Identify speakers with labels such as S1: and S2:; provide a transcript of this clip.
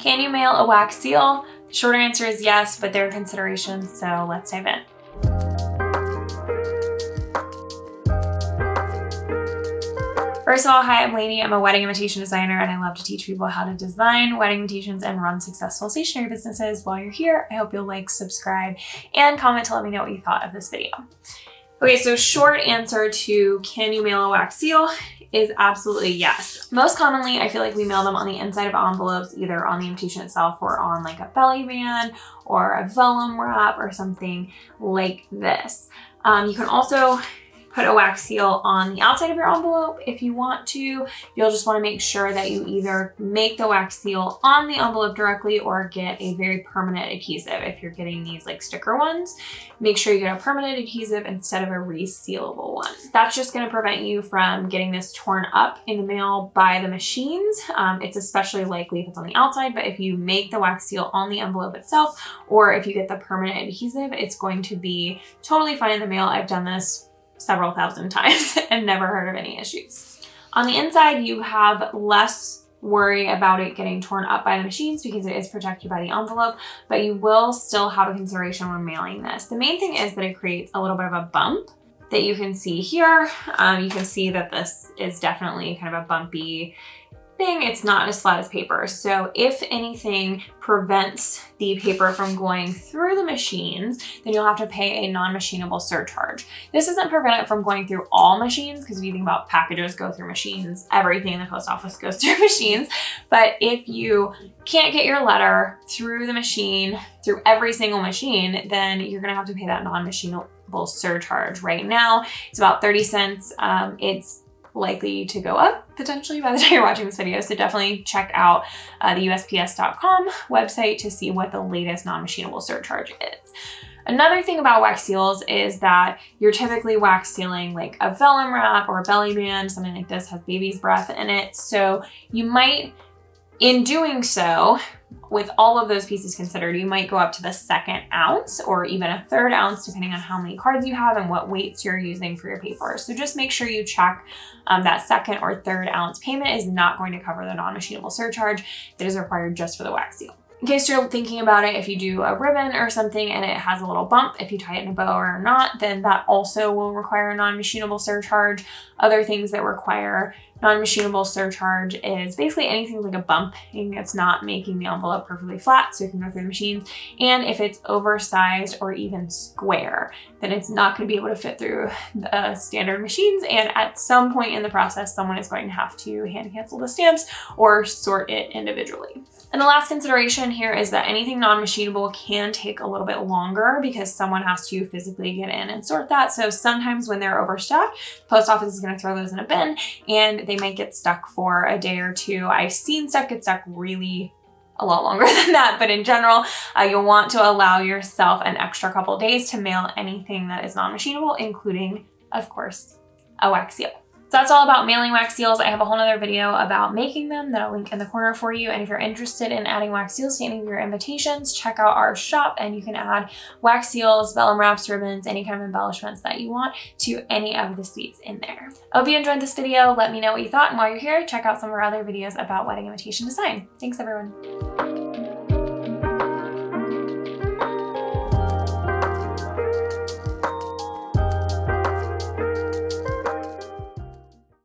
S1: Can you mail a wax seal? The shorter answer is yes, but there are considerations, so let's dive in. First of all, hi, I'm Laney. I'm a wedding invitation designer and I love to teach people how to design wedding invitations and run successful stationery businesses. While you're here, I hope you'll like, subscribe, and comment to let me know what you thought of this video. Okay, so short answer to can you mail a wax seal is absolutely yes. Most commonly, I feel like we mail them on the inside of envelopes, either on the invitation itself or on like a belly band or a vellum wrap or something like this. You can also put a wax seal on the outside of your envelope if you want to. You'll just want to make sure that you either make the wax seal on the envelope directly or get a very permanent adhesive. If you're getting these like sticker ones, make sure you get a permanent adhesive instead of a resealable one. That's just going to prevent you from getting this torn up in the mail by the machines. It's especially likely if it's on the outside, but if you make the wax seal on the envelope itself, or if you get the permanent adhesive, it's going to be totally fine in the mail. I've done this several thousand times and never heard of any issues. On the inside, you have less worry about it getting torn up by the machines because it is protected by the envelope, but you will still have a consideration when mailing this. The main thing is that it creates a little bit of a bump that you can see here. You can see that this is definitely kind of a bumpy thing. It's not as flat as paper. So if anything prevents the paper from going through the machines, then you'll have to pay a non-machinable surcharge. This doesn't prevent it from going through all machines, because if you think about packages go through machines, everything in the post office goes through machines. But if you can't get your letter through the machine, through every single machine, then you're gonna have to pay that non-machinable surcharge. Right now, it's about 30 cents. It's likely to go up potentially by the time you're watching this video. So definitely check out the USPS.com website to see what the latest non-machinable surcharge is. Another thing about wax seals is that you're typically wax sealing like a vellum wrap or a belly band. Something like this has baby's breath in it. So you might, in doing so, with all of those pieces considered, you might go up to the 2nd ounce or even a 3rd ounce, depending on how many cards you have and what weights you're using for your paper. So just make sure you check that 2nd or 3rd ounce payment is not going to cover the non-machinable surcharge that is required just for the wax seal. In case you're thinking about it, if you do a ribbon or something and it has a little bump, if you tie it in a bow or not, then that also will require a non-machinable surcharge. Other things that require non-machinable surcharge is basically anything like a bumping that's not making the envelope perfectly flat so it can go through the machines. And if it's oversized or even square, then it's not going to be able to fit through the standard machines. And at some point in the process, someone is going to have to hand cancel the stamps or sort it individually. And the last consideration here is that anything non-machinable can take a little bit longer because someone has to physically get in and sort that. So sometimes when they're overstocked, the post office is going to throw those in a bin and they might get stuck for a day or two. I've seen stuff get stuck really a lot longer than that, but in general, you'll want to allow yourself an extra couple days to mail anything that is non-machinable, including, of course, a wax seal. So that's all about mailing wax seals. I have a whole nother video about making them that I'll link in the corner for you. And if you're interested in adding wax seals to any of your invitations, check out our shop and you can add wax seals, vellum wraps, ribbons, any kind of embellishments that you want to any of the suites in there. I hope you enjoyed this video. Let me know what you thought. And while you're here, check out some of our other videos about wedding invitation design. Thanks, everyone.